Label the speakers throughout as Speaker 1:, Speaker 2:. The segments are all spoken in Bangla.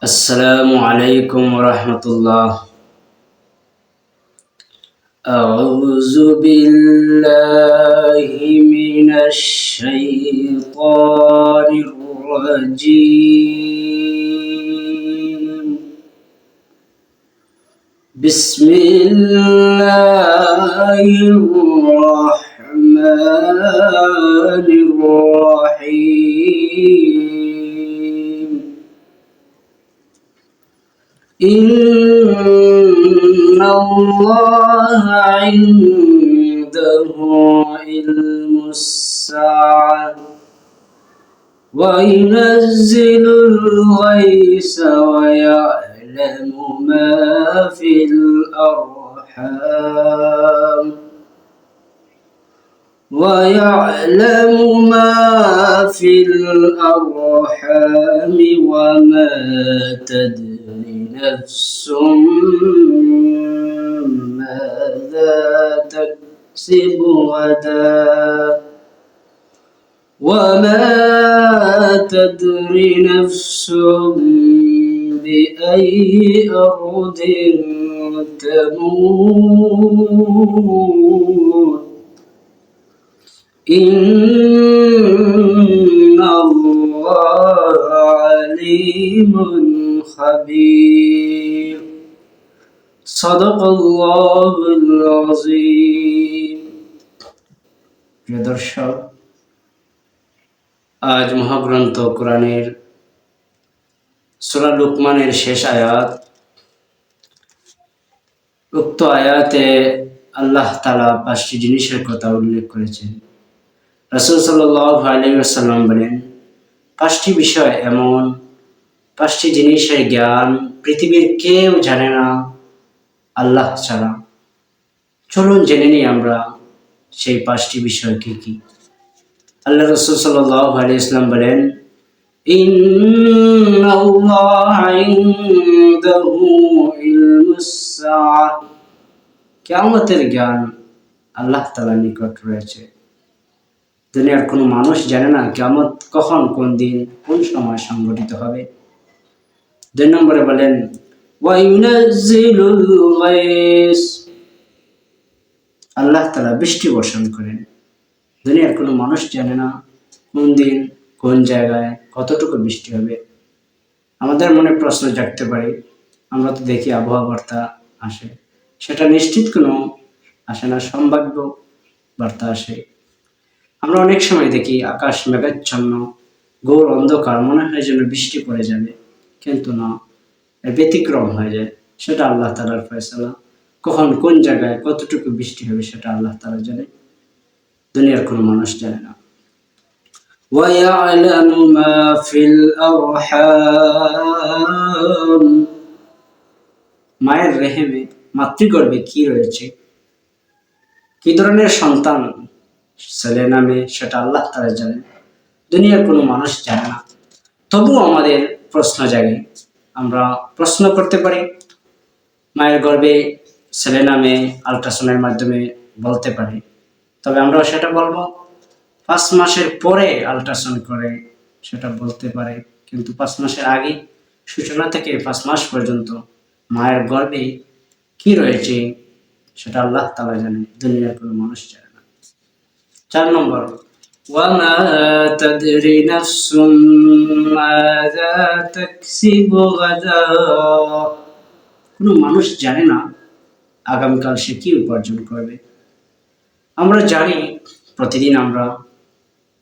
Speaker 1: السلام عليكم ورحمة الله. أعوذ بالله من الشيطان الرجيم. بسم الله الرحمن الرحيم. إن الله عنده علم الساعة وينزل الغيث ويعلم ما في الأرحام وما تدري نفس ماذا تكسب غدا وما تدري نفس بأي أرض تموت. إن الله عليم خبير. صدق الله العظيم. প্রিয় দর্শক, আজ মহাগ্রন্থ কোরআনের সূরা লুকমানের শেষ আয়াত। উক্ত আয়াতে আল্লাহ তাআলা 5টি জিনিসের কথা উল্লেখ করেছেন। রাসূল সাল্লাল্লাহু আলাইহি ওয়াসাল্লাম বলেন, 5টি বিষয় এমন, 5টি জিনিসের জ্ঞান পৃথিবীর কেউ জানে না আল্লাহ ছাড়া। চলুন জেনে নিই আমরা সেই 5টি বিষয় কি কি। আল্লাহ রাসূল সাল্লাল্লাহু আলাইহি ওয়াসাল্লাম বলেন, ইন্নাল্লাহা ইনদাহু ইলমুস সাআহ। কিয়ামতের জ্ঞান আল্লাহ তাআলার নিকট রয়েছে। দুনিয়ার কোনো মানুষ জানে না কিয়ামত কখন, কোন দিন, কোন সময় সংঘটিত হবে। 2 নম্বরে বলেন, ওয়ায়ুনাজ্জিলুল গায়স। আল্লাহ তাআলা বৃষ্টি বর্ষণ করেন। দুনিয়ার কোনো মানুষ জানে না কোন দিন, কোন জায়গায়, কতটুকু বৃষ্টি হবে। আমাদের মনে প্রশ্ন জাগতে পারে, আমরা তো দেখি আবহাওয়া বার্তা আসে, সেটা নিশ্চিত কোনো আসে না, সম্ভাব্য বার্তা আসে। আমরা অনেক সময় দেখি আকাশ মেঘাচ্ছন্ন, ঘোর অন্ধকার, মনে হয় যেন বৃষ্টি পড়ে যাবে, কিন্তু না, এর ব্যতিক্রম হয়ে যায়। সেটা আল্লাহ তাআলার ফয়সালা। কখন, কোন জায়গায়, কতটুকু বৃষ্টি হবে সেটা আল্লাহ তাআলা জানে, দুনিয়ার কোনো মানুষ জানে না। ওয়ায়ালামু মা ফিল আরহাম। মায়ের রেহেমে, মাতৃগর্ভে কি রয়েছে, কি ধরনের সন্তান, ছেলে না মেয়ে, সেটা আল্লাহ তাআলা জানেন, দুনিয়ার কোনো মানুষ জানে না। তবুও আমাদের প্রশ্ন জাগে, আমরা প্রশ্ন করতে পারি, মায়ের গর্ভে ছেলে না মেয়ে আল্ট্রাসাউন্ডের মাধ্যমে বলতে পারি। তবে আমরাও সেটা বলবো। 5 মাসের পরে আল্ট্রাসাউন্ড করে সেটা বলতে পারে, কিন্তু 5 মাসের আগে, সূচনা থেকে 5 মাস পর্যন্ত মায়ের গর্ভে কি রয়েছে সেটা আল্লাহ তাআলা জানে, দুনিয়ার কোনো মানুষ জানে না। 4 নম্বর, ওয়ামা তাদরি নাফসুম মাযা তাকসিবু গাদা। কোনো মানুষ জানে না আগামীকাল সে কি উপার্জন করবে। আমরা জানি প্রতিদিন আমরা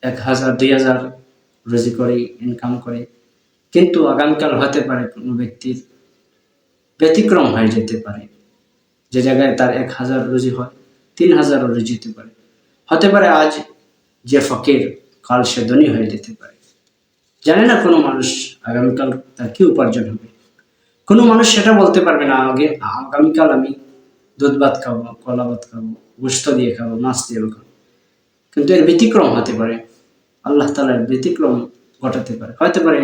Speaker 1: 1000-2000 রুজি করি, ইনকাম করি, কিন্তু আগামীকাল হতে পারে কোনো ব্যক্তির ব্যতিক্রম হয়ে যেতে পারে। যে জায়গায় তার 1000 রুজি হয়, 3000 রুজি হতে পারে আজ যে ফকির, কাল সে ধনী হয়ে যেতে পারে। জানে না কোনো মানুষ আগামীকাল তার কি উপার্জন হবে। কোনো মানুষ সেটা বলতে পারবে না, আগামীকাল আমি দুধ ভাত খাবো, কলা ভাত খাবো, গোশত দিয়ে খাবো, মাছ দিয়ে খাবো। কিন্তু এর ব্যতিক্রম হতে পারে, আল্লাহ তাআলার ব্যতিক্রম ঘটাতে পারে। হতে পারে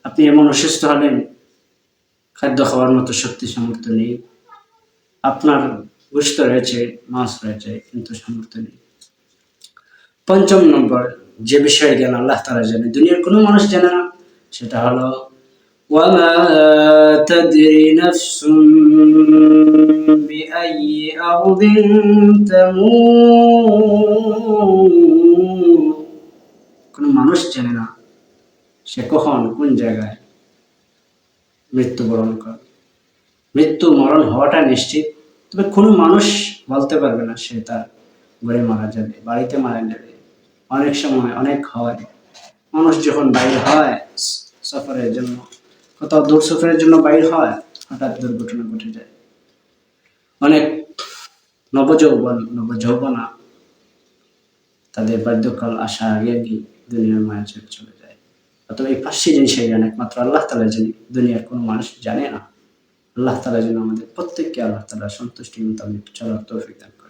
Speaker 1: আপনি এমন অসুস্থ হলেন, খাদ্য খাওয়ার মতো শক্তি সামর্থ্য নেই, আপনার গোশত রয়েছে, মাছ রয়েছে, কিন্তু সামর্থ্য নেই। 5ম নম্বর যে বিষয়ের জ্ঞান আল্লাহ তাআলা জানে, দুনিয়ার কোনো মানুষ জানে না, সেটা হলো ওয়ামা تدري نفس بأي أرض تموت কোনো মানুষ জানে না সে কখন কোন জায়গায় মৃত্যুবরণ করে। মৃত্যু মরণ হওয়াটা নিশ্চিত, তবে কোনো মানুষ বলতে পারবে না সে তার ঘরে মারা যাবে, বাড়িতে মারা যাবে। অনেক সময় অনেক হয় মানুষ যখন বাইর হয় সফরের জন্য, কোথাও দূর সফরের জন্য বাইর হয়, হঠাৎ দুর্ঘটনা ঘটে যায়। অনেক নবযৌবনা তাদের বার্ধক্যকাল আসা আগে দুনিয়ার মায়া ছেড়ে চলে যায়। অথবা এই 5টি জিনিসের জ্ঞান একমাত্র আল্লাহ তাআলা জানে, দুনিয়ার কোনো মানুষ জানে না। আল্লাহ তাআলা যেন আমাদের প্রত্যেককে আল্লাহ তাআলার সন্তুষ্টি মোতাবেক চলার তৌফিক দান করেন।